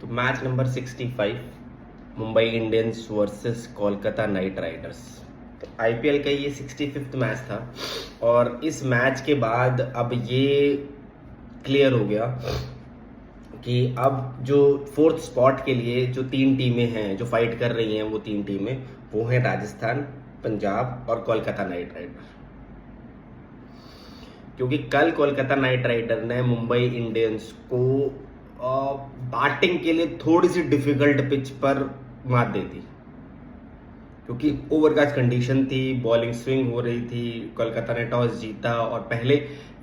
तो match number 65 Mumbai Indians versus Kolkata night Riders. तो IPL का ये 65th मैच था और इस मैच के बाद अब ये क्लियर हो गया कि अब जो फोर्थ स्पॉट के लिए जो तीन टीमें हैं जो फाइट कर रही हैं, वो तीन टीमें वो हैं राजस्थान, पंजाब और कोलकाता नाइट राइडर। क्योंकि कल कोलकाता नाइट राइडर ने मुंबई इंडियंस को बैटिंग के लिए थोड़ी सी डिफिकल्ट पिच पर मात दे दी, क्योंकि ओवरकास्ट कंडीशन थी, बॉलिंग स्विंग हो रही थी। कोलकाता ने टॉस जीता और पहले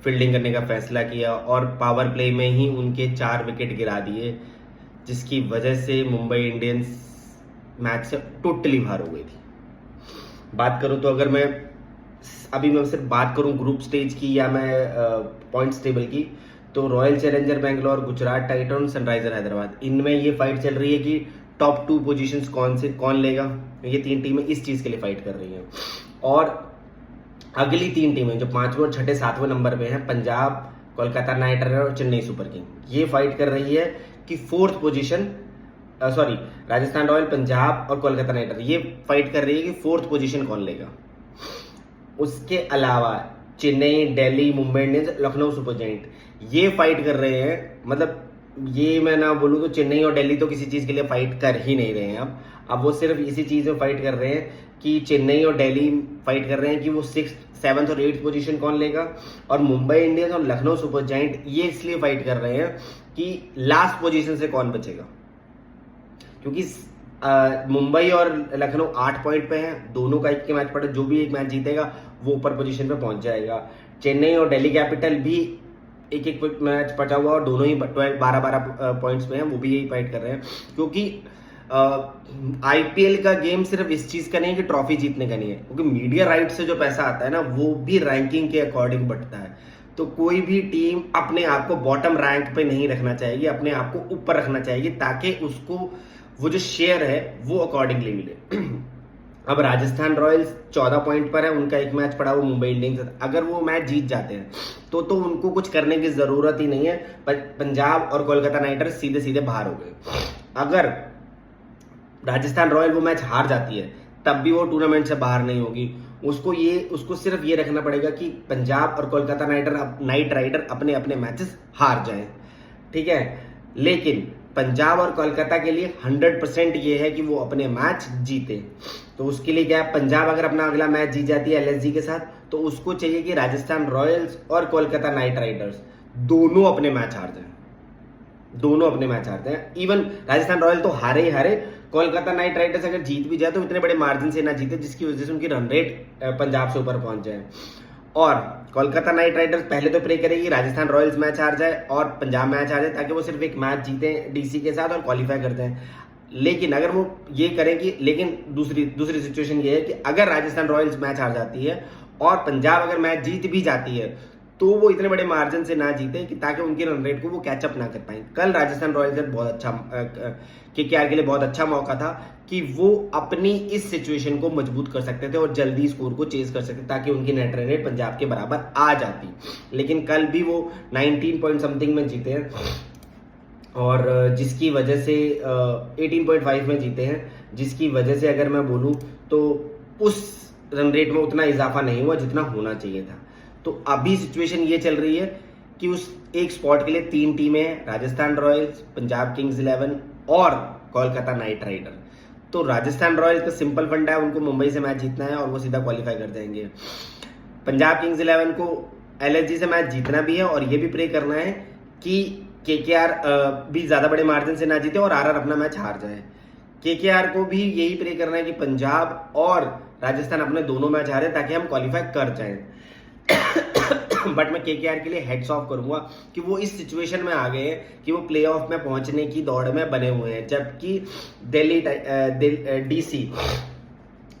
फील्डिंग करने का फैसला किया और पावर प्ले में ही उनके 4 विकेट गिरा दिए, जिसकी वजह से मुंबई इंडियंस मैच से टोटली बाहर हो गई थी। बात करूं तो अगर मैं सिर्फ बात करूं ग्रुप स्टेज की या मैं पॉइंट्स टेबल की, तो royal challenger Bangalore, Gujarat Titan, Sunriser Hyderabad, इनमें ये फाइट चल रही है कि टॉप 2 पोजीशंस कौन लेगा। ये तीन टीमें इस चीज के लिए फाइट कर रही हैं और अगली तीन टीमें जो 5वें और 6ठे 7वें नंबर पे हैं, पंजाब, कोलकाता नाइट राइडर और चेन्नई सुपर किंग, ये फाइट कर रही है कि fourth position, Rajasthan royal, Punjab और कोलकाता नाइट राइडर ये फाइट कर रही है कि फोर्थ पोजीशन कौन लेगा। उसके अलावा Chennai, Delhi, Mumbai Indians, Lucknow super giant ये फाइट कर रहे हैं। मतलब ये मैं ना बोलूं तो चेन्नई और दिल्ली तो किसी चीज के लिए फाइट कर ही नहीं रहे हैं। अब वो सिर्फ इसी चीज में फाइट कर रहे हैं कि चेन्नई और दिल्ली फाइट कर रहे हैं कि वो 6th, 7th और 8th पोजीशन कौन लेगा, और मुंबई इंडियंस और लखनऊ सुपर जायंट ये इसलिए फाइट कर रहे हैं कि लास्ट पोजीशन से कौन बचेगा। क्योंकि मुंबई और लखनऊ 8 पॉइंट पे हैं, दोनों का एक के मैच पड़े, जो भी एक मैच जीतेगा वो ऊपर पोजीशन पे पहुंच जाएगा। चेन्नई और दिल्ली कैपिटल भी एक एक मैच बचा हुआ और दोनों ही 12-12 पॉइंट्स पे हैं, वो भी यही फाइट कर रहे हैं। क्योंकि आईपीएल का गेम सिर्फ इस चीज का नहीं है कि ट्रॉफी जीतने का नहीं है, क्योंकि मीडिया राइट से जो पैसा आता है ना, वो भी रैंकिंग के अकॉर्डिंग बढ़ता है। तो कोई भी टीम अपने आप को बॉटम रैंक पे नहीं रखना चाहिए, अपने आप को ऊपर रखना चाहिए, ताकि उसको वो जो शेयर है वो अकॉर्डिंगली मिले। अब राजस्थान रॉयल्स 14 पॉइंट पर है, उनका एक मैच पड़ा वो मुंबई इंडियंस, अगर वो मैच जीत जाते हैं तो उनको कुछ करने की जरूरत ही नहीं है। पंजाब और कोलकाता नाइट राइडर्स सीधे सीधे बाहर हो गए। अगर राजस्थान रॉयल वो मैच हार जाती है तब भी वो टूर्नामेंट से बाहर नहीं होगी। उसको सिर्फ ये रखना पड़ेगा कि पंजाब और कोलकाता नाइट राइडर अपने अपने मैचेस हार जाएं, ठीक है। लेकिन पंजाब और कोलकाता के लिए 100% ये है कि वो अपने मैच जीते। तो उसके लिए क्या है, पंजाब अगर अपना अगला मैच जीत जाती है एलएसजी के साथ, तो उसको चाहिए कि राजस्थान रॉयल्स और कोलकाता नाइट राइडर्स दोनों अपने मैच हार जाए। इवन राजस्थान रॉयल तो हारे ही हारे, कोलकाता नाइट राइडर्स अगर जीत भी जाए तो इतने बड़े मार्जिन से ना जीते जिसकी वजह से उनकी रन रेट पंजाब से ऊपर पहुंच जाए। और कोलकाता नाइट राइडर्स पहले तो प्रे करेगी राजस्थान रॉयल्स मैच हार जाए और पंजाब मैच हार जाए, ताकि वो सिर्फ एक मैच जीते डीसी के साथ और क्वालिफाई करते हैं। लेकिन अगर वो ये करेंगी, लेकिन दूसरी सिचुएशन ये है कि अगर राजस्थान रॉयल्स मैच हार जाती है और पंजाब अगर मैच जीत भी जाती है, तो वो इतने बड़े मार्जिन से ना जीते कि ताकि उनकी रन रेट को वो कैचअप ना कर पाए। कल राजस्थान रॉयल्स का बहुत अच्छा केकेआर के लिए बहुत अच्छा मौका था कि वो अपनी इस सिचुएशन को मजबूत कर सकते थे और जल्दी स्कोर को चेज कर सकते, ताकि उनकी नेट रन रेट पंजाब के बराबर आ जाती। लेकिन कल भी वो 19 पॉइंट समथिंग में जीते हैं और जिसकी वजह से 18.5 में जीते हैं, जिसकी वजह से अगर मैं बोलूं तो उस रन रेट में उतना इजाफा नहीं हुआ जितना होना चाहिए था। तो अभी सिचुएशन ये चल रही है कि उस एक स्पॉट के लिए 3 टीमें हैं, राजस्थान रॉयल्स, पंजाब किंग्स 11 और कोलकाता नाइट राइडर। तो राजस्थान रॉयल्स का सिंपल फंडा है, उनको मुंबई से मैच जीतना है और वो सीधा क्वालिफाई कर जाएंगे। पंजाब किंग्स 11 को एलएसजी से मैच जीतना भी है और ये भी प्रे करना है कि केकेआर भी ज्यादा बड़े मार्जिन से ना जीते और आरआर अपना मैच हार जाए। केकेआर को भी यही प्रे करना है कि पंजाब और राजस्थान अपने दोनों मैच हारे ताकि हम क्वालिफाई कर जाएं। बट मैं केकेआर के लिए हेड्स ऑफ करूंगा कि वो इस सिचुएशन में आ गए हैं कि वो प्लेऑफ में पहुंचने की दौड़ में बने हुए हैं, जबकि दिल्ली डीसी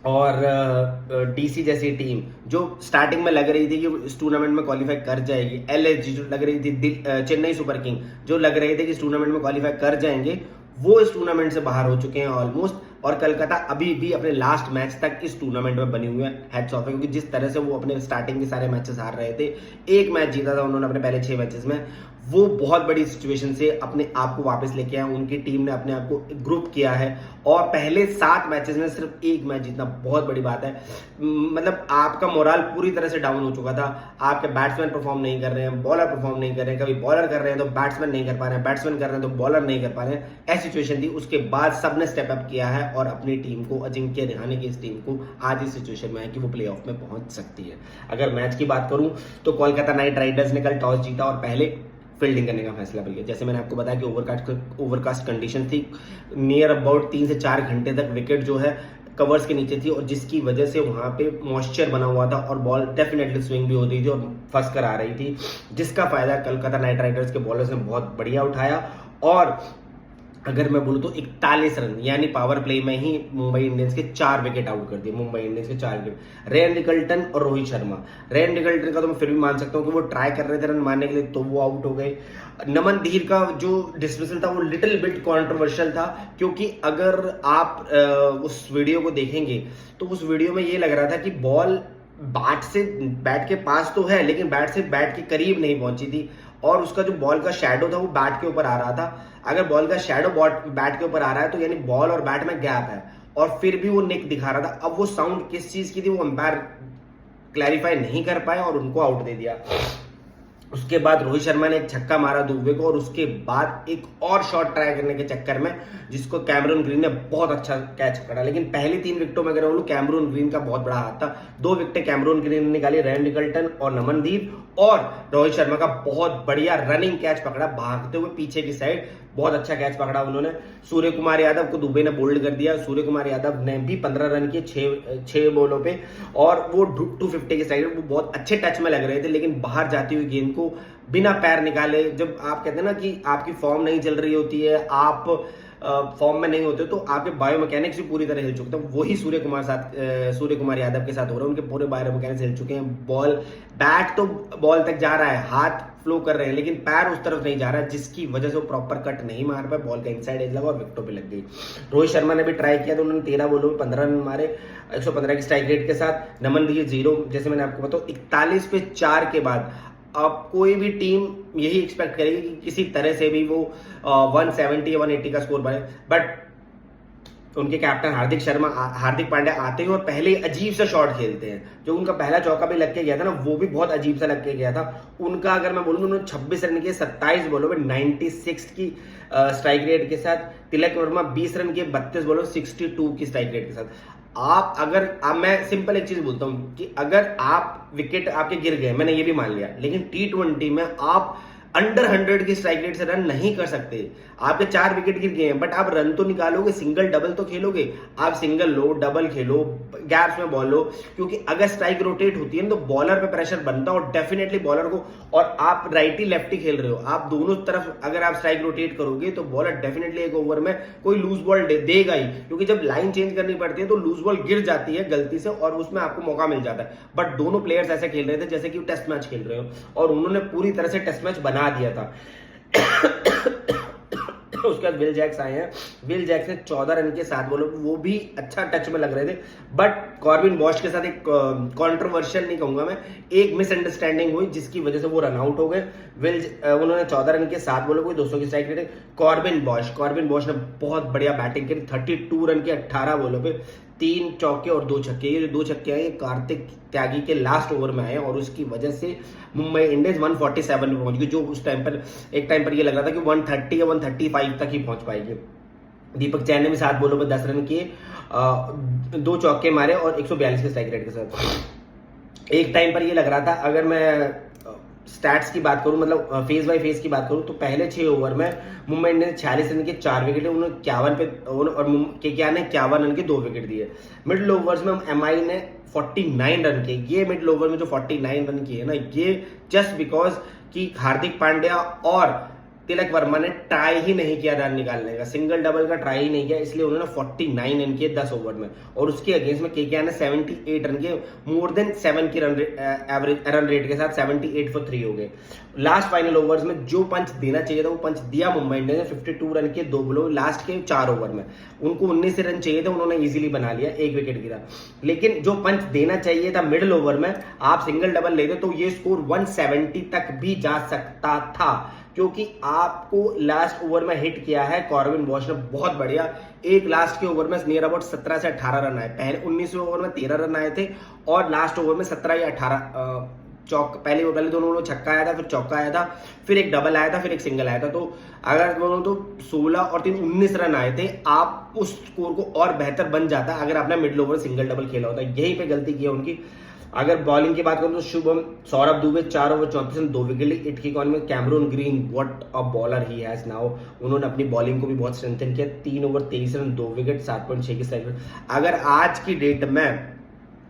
और डीसी जैसी टीम जो स्टार्टिंग में लग रही थी कि इस टूर्नामेंट में क्वालिफाई कर जाएगी, एलएसजी जो लग रही थी, चेन्नई सुपर किंग जो लग रहे थे कि इस टूर्नामेंट में क्वालिफाई कर जाएंगे, वो इस टूर्नामेंट से बाहर हो चुके हैं ऑलमोस्ट। और कोलकाता अभी भी अपने लास्ट मैच तक इस टूर्नामेंट में बनी हुई है, हैट्स ऑफ है, क्योंकि जिस तरह से वो अपने स्टार्टिंग के सारे मैचेस हार रहे थे, एक मैच जीता था उन्होंने अपने पहले 6 मैचेस में, वो बहुत बड़ी सिचुएशन से अपने आप को वापस लेके आए। उनकी टीम ने अपने आप को ग्रुप किया है और पहले 7 मैचेस में सिर्फ एक मैच जीतना बहुत बड़ी बात है। मतलब आपका मोराल पूरी तरह से डाउन हो चुका था, आपके बैट्समैन परफॉर्म नहीं कर रहे हैं, बॉलर परफॉर्म नहीं कर रहे हैं, कभी बॉलर कर रहे हैं तो बैट्समैन नहीं कर पा रहे हैं, बैट्समैन कर रहे हैं तो बॉलर नहीं कर पा रहे हैं, ऐसी सिचुएशन थी। उसके बाद सबने स्टेप अप किया है और अपनी टीम को, अजिंक्य रहाणे की इस टीम को आज इस सिचुएशन में है कि वो प्ले ऑफ में पहुंच सकती है। अगर मैच की बात करूं तो कोलकाता नाइट राइडर्स ने कल टॉस जीता और पहले फील्डिंग करने का फैसला लिया। जैसे मैंने आपको बताया कि ओवरकास्ट कंडीशन थी, नियर अबाउट 3 से 4 घंटे तक विकेट जो है कवर्स के नीचे थी और जिसकी वजह से वहां पे मॉइस्चर बना हुआ था और बॉल डेफिनेटली स्विंग भी हो रही थी और फंस कर आ रही थी, जिसका फायदा कोलकाता नाइट राइडर्स के बॉलर्स ने बहुत बढ़िया उठाया। और अगर मैं बोलूं तो 41 रन यानी पावर प्ले में ही मुंबई इंडियंस के 4 विकेट आउट कर दिए। मुंबई इंडियंस के 4 विकेट, रेन निकल्टन और रोहित शर्मा। रेन निकल्टन का तो मैं फिर भी मान सकता हूं कि वो ट्राई कर रहे थे रन मारने के लिए, तो वो आउट हो गए। नमन धीर का जो डिसमिसल था वो लिटिल बिट कॉन्ट्रोवर्शियल था, क्योंकि अगर आप उस वीडियो को देखेंगे तो उस वीडियो में ये लग रहा था कि बॉल बैट के पास तो है लेकिन बैट से बैट के करीब नहीं पहुंची थी और उसका जो बॉल का शैडो था वो बैट के ऊपर आ रहा था। अगर बॉल का शैडो बैट के ऊपर आ रहा है तो यानी बॉल और बैट में गैप है और फिर भी वो निक दिखा रहा था। अब वो साउंड किस चीज की थी वो अंपायर क्लैरिफाई नहीं कर पाए और उनको आउट दे दिया। उसके बाद रोहित शर्मा ने एक छक्का मारा दुबे को और उसके बाद एक और शॉट ट्राई करने के चक्कर में जिसको कैमरून ग्रीन ने बहुत अच्छा कैच पकड़ा, लेकिन पहली 3 विकेटों में अगर बोलूं कैमरून ग्रीन का बहुत बड़ा हाथ था। 2 विकेटें कैमरून ग्रीन ने निकाली, रेन निकल्टन और नमनदीप, और रोहित शर्मा का बहुत बढ़िया रनिंग कैच पकड़ा भागते हुए पीछे की साइड, बहुत अच्छा कैच पकड़ा उन्होंने। सूर्य कुमार यादव को दुबे ने बोल्ड कर दिया। सूर्य कुमार यादव ने भी 15 रन किए 6 बॉलों पे और वो 250 के साइड, वो बहुत अच्छे टच में लग रहे थे, लेकिन बाहर जाती हुई गेंद को बिना पैर निकाले, जब आप कहते हैं ना कि आपकी फॉर्म नहीं चल रही होती है, आप फॉर्म में नहीं होते तो आपके बायो मैकेनिक्स भी पूरी तरह हिल चुके थे। वही सूर्य कुमार यादव के साथ हो रहा है, उनके पूरे बायो मैकेनिक्स हिल चुके हैं। बॉल बैट तो बॉल तक जा रहा है, हाथ फ्लो कर रहे हैं, लेकिन पैर उस तरफ नहीं जा रहा है, जिसकी वजह से वो प्रॉपर कट नहीं मार पाए। बॉल का इनसाइड एज लगा और विकेटों पे लग गई। रोहित शर्मा ने भी ट्राई किया तो उन्होंने 13 बॉलों में 15 रन मारे 115 की स्ट्राइक रेट के साथ। नमन धीर 0, जैसे मैंने आपको बताया 41 पे 4 के बाद अब कोई भी टीम यही एक्सपेक्ट करेगी कि किसी तरह से भी वो 170 या 180 का स्कोर बने, बट उनके कैप्टन हार्दिक पांड्या आते हैं और पहले अजीब सा शॉट खेलते हैं। जो उनका पहला चौका भी लग के गया था ना, वो भी बहुत अजीब सा लग के गया था उनका। अगर मैं बोलूँ उन्होंने 26 रन किए 27 बॉलों में 96 की स्ट्राइक रेट के साथ। तिलक वर्मा 20 रन किए 32 बॉलों 62 की स्ट्राइक रेट के साथ। मैं सिंपल एक चीज बोलता हूं कि अगर आप विकेट आपके गिर गए, मैंने ये भी मान लिया, लेकिन T20 में आप अंडर 100 की स्ट्राइक रेट से रन नहीं कर सकते। आपके 4 विकेट गिर गए हैं, बट आप रन तो निकालोगे, सिंगल डबल तो खेलोगे। आप सिंगल लो, डबल खेलो, गैप्स में बॉल लो, क्योंकि अगर स्ट्राइक रोटेट होती है तो बॉलर पे प्रेशर बनता है और डेफिनेटली बॉलर को, और आप राइटी लेफ्टी खेल रहे हो, आप दोनों तरफ अगर आप स्ट्राइक रोटेट करोगे तो बॉलर डेफिनेटली एक ओवर में कोई लूज बॉल देगा ही, क्योंकि जब लाइन चेंज करनी पड़ती है तो लूज बॉल गिर जाती है गलती से और उसमें आपको मौका मिल जाता है। बट दोनों प्लेयर्स ऐसे खेल रहे थे जैसे कि टेस्ट मैच खेल रहे हो और उन्होंने पूरी तरह से टेस्ट मैच बना दिया था। उसके बाद विल जैक्स आए हैं। विल जैक्स ने 14 रन के 7 बॉलों, वो भी अच्छा टच में लग रहे थे, बट कॉर्बिन बॉश के साथ एक कंट्रोवर्शियल नहीं कहूंगा मैं, एक मिसअंडरस्टैंडिंग हुई जिसकी वजह से वो रन आउट हो गए। उन्होंने 14 रन के 7 बॉलों को 200 की स्ट्राइक रेट है। कॉर्बिन बॉश ने बहुत बढ़िया बैटिंग करी, 32 रन के 18 बॉलों पे 3 चौके और 2 छक्के। ये जो 2 छक्के आए कार्तिक त्यागी के लास्ट ओवर में आए और उसकी वजह से मुंबई इंडियंस 147 में पहुंच गई, जो उस टाइम पर एक टाइम पर ये लग रहा था कि 130 या 135 तक ही पहुंच पाएगी। दीपक चैन ने भी 7 बॉलों पर 10 रन किए, 2 चौके मारे और 142 के स्ट्राइक रेट के साथ। एक टाइम पर ये लग रहा था, अगर मैं स्टैट्स की बात करूं, मतलब फेज बाय फेज की बात करूं, तो पहले 6 ओवर में मुंबई इंडियंस 46 रन के 4 विकेट, उन्होंने 51 पे और केकेआर ने 51 रन के 2 विकेट दिए। मिडिल ओवर्स में एमआई ने 49 रन किए। ये मिडिल ओवर में जो 49 रन किए ना, ये जस्ट बिकॉज कि हार्दिक पांड्या और तिलक वर्मा ने ट्राई ही नहीं किया रन निकालने का, सिंगल डबल का ट्राई ही नहीं किया, इसलिए उन्होंने 49 रन किए 10 ओवर में। और उसके अगेंस्ट में केकेआर ने 78 रन किए, मोर देन 7 की एवरेज रन रेट के साथ 78 फॉर 3 हो गए। लास्ट फाइनल ओवर्स में जो पंच देना चाहिए था वो पंच दिया मुंबई इंडियंस ने, 52 रन के 2 बॉलों लास्ट के 4 ओवर में। उनको 19 रन चाहिए थे, उन्होंने इजीली बना लिया, 1 विकेट गिरा। लेकिन जो पंच देना चाहिए था मिडिल ओवर में, आप सिंगल डबल लेते तो ये स्कोर 170 तक भी जा सकता था, क्योंकि आपको लास्ट ओवर में हिट किया है कॉर्बिन बॉश ने बहुत बढ़िया। एक लास्ट के ओवर में नियर अबाउट 17 से 18 रन आए, पहले 19वें ओवर में 13 रन आए थे और लास्ट ओवर में 17 या 18 चौक, पहले दोनों छक्का आया था, फिर चौका आया था, फिर एक डबल आया था, फिर एक सिंगल आया था। तो अगर दोनों तो 16 और 3 19 रन आए थे, आप उस स्कोर को और बेहतर बन जाता अगर आपने मिडिल ओवर सिंगल डबल खेला होता। यहीं पे गलती की है उनकी। अगर बॉलिंग की बात करूं तो Shubham Saurabh Dubey 4 over 34 run 2 wicket, 8 की इकॉनमी में Cameron Green what a bowler he has now, उन्होंने अपनी बॉलिंग को भी बहुत स्ट्रेंथन किया, 3 ओवर 23 रन 2 विकेट 7.6 की स्ट्राइक रेट। अगर आज की डेट में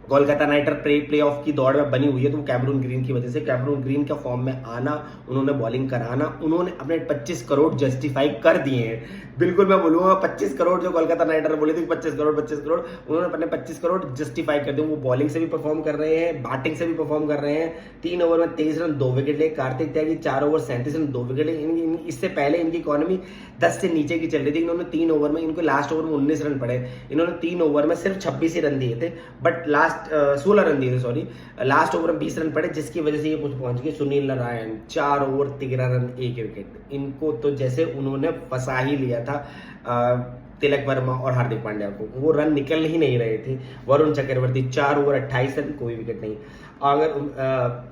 Kolkata Knight Rider playoff की दौड़ में बनी हुई है तो कैमरून ग्रीन की वजह से, कैमरून ग्रीन का फॉर्म में आना, उन्होंने बॉलिंग कराना, उन्होंने अपने 25 करोड़ जस्टिफाई कर दिए हैं। बिल्कुल मैं बोलूंगा 25 करोड़ जो कोलकाता नाइट राइडर बोले थे 25 करोड़ उन्होंने अपने 25 करोड़ जस्टिफाई कर दिए। वो बॉलिंग से भी परफॉर्म कर रहे हैं, बैटिंग से भी परफॉर्म कर रहे हैं। 3 ओवर में 23 रन 2 विकेट ले, Kartik Tyagi 4 over 37 run 2 wicket ले। इससे पहले इनकी इकॉनमी 10 से नीचे की चल रही थी, इन्होंने 3 ओवर में, इनको लास्ट ओवर में 19 रन पड़े, इन्होंने 3 ओवर में सिर्फ 26 ही रन दिए थे, बट लास्ट 16 रन दिए थे, सॉरी, लास्ट ओवर में 20 रन पड़े, जिसकी वजह से ये पहुंच गए। Sunil Narayan 4 over 13 run 1 wicket, इनको तो जैसे उन्होंने फंसा ही लिया था तिलक वर्मा और हार्दिक पांड्या को, वो रन निकल ही नहीं रहे थे। वरुण चक्रवर्ती 4 ओवर 28 रन, कोई विकेट नहीं। अगर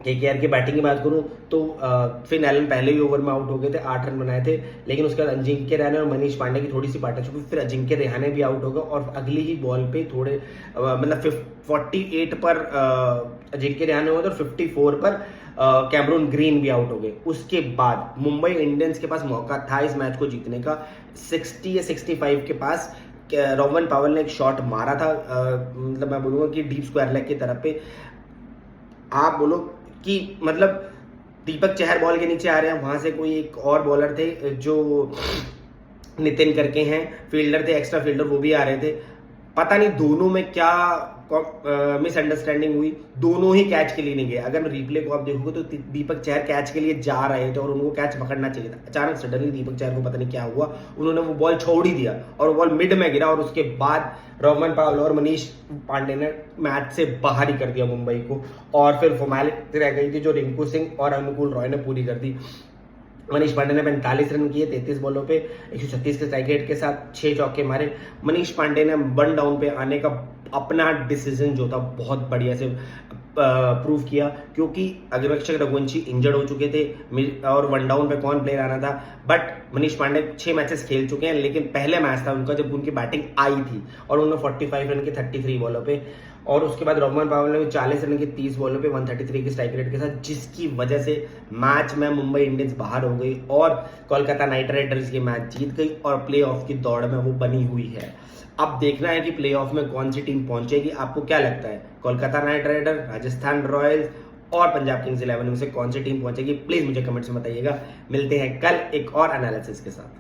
केकेआर की बैटिंग की बात करूं तो फिन एलन पहले ही ओवर में आउट हो गए थे, 8 रन बनाए थे, लेकिन उसके बाद अजिंक्य रहाणे और मनीष पांडे की थोड़ी सी पार्टनरशिप, फिर अजिंक्य रहाणे भी आउट हो गए और अगली ही बॉल पे थोड़े मतलब 48 पर अजिंक्य रहाणे हुए और 54 पर कैमरून ग्रीन भी आउट हो गए। उसके बाद मुंबई इंडियंस के पास मौका था इस मैच को जीतने का, 60 या 65 के पास रोवन पावेल ने एक शॉट मारा था, मतलब मैं बोलूंगा कि डीप स्क्वायर लेग की तरफ पे। आप बोलो कि मतलब दीपक चहर बॉल के नीचे आ रहे हैं, वहां से कोई एक और बॉलर थे जो नितिन करके हैं, फील्डर थे, एक्स्ट्रा फील्डर, वो भी आ रहे थे। पता नहीं दोनों में क्या मिसअंडरस्टैंडिंग हुई, दोनों ही कैच के लिए नहीं गए। अगर रिप्ले को आप देखोगे तो दीपक चहर कैच के लिए जा रहे थे और उनको कैच पकड़ना चाहिए था, अचानक सडनली दीपक चहर को पता नहीं क्या हुआ, उन्होंने वो बॉल छोड़ ही दिया और वो बॉल मिड में गिरा और उसके बाद रोहमन पावल और मनीष पांडे ने मैच से बाहर ही कर दिया मुंबई को। और फिर फॉर्मेलिटी रह गई थी जो रिंकू सिंह और अनुकूल रॉय ने पूरी कर दी। मनीष पांडे ने 45 रन किए 33 बॉलों पे, 136 के स्ट्राइक रेट के साथ 6 चौके मारे। मनीष पांडे ने 1 डाउन पे आने का अपना डिसीजन जो था बहुत बढ़िया से प्रूव किया, क्योंकि अग्ररक्षक रघुवंशी इंजर्ड हो चुके थे और 1 डाउन पे कौन प्लेयर आना था। बट मनीष पांडे 6 मैचेस खेल चुके हैं, लेकिन पहले मैच था उनका जब उनकी बैटिंग आई थी और उन्होंने 45 रन के 33 बॉलों पे, और उसके बाद रोहमन पावल ने भी 40 रन के 30 बॉलों पे 133 के स्ट्राइक रेट के साथ, जिसकी वजह से मैच में मुंबई इंडियंस बाहर हो गई और कोलकाता नाइट राइडर्स ये मैच जीत गई और प्ले ऑफ की दौड़ में वो बनी हुई है। अब देखना है कि प्ले ऑफ में कौन सी टीम पहुंचेगी। आपको क्या लगता है, Kolkata Knight Rider, Rajasthan Royals और पंजाब किंग्स 11 में से कौन सी टीम पहुंचेगी? प्लीज मुझे कमेंट्स में बताइएगा। मिलते हैं कल एक और एनालिसिस के साथ।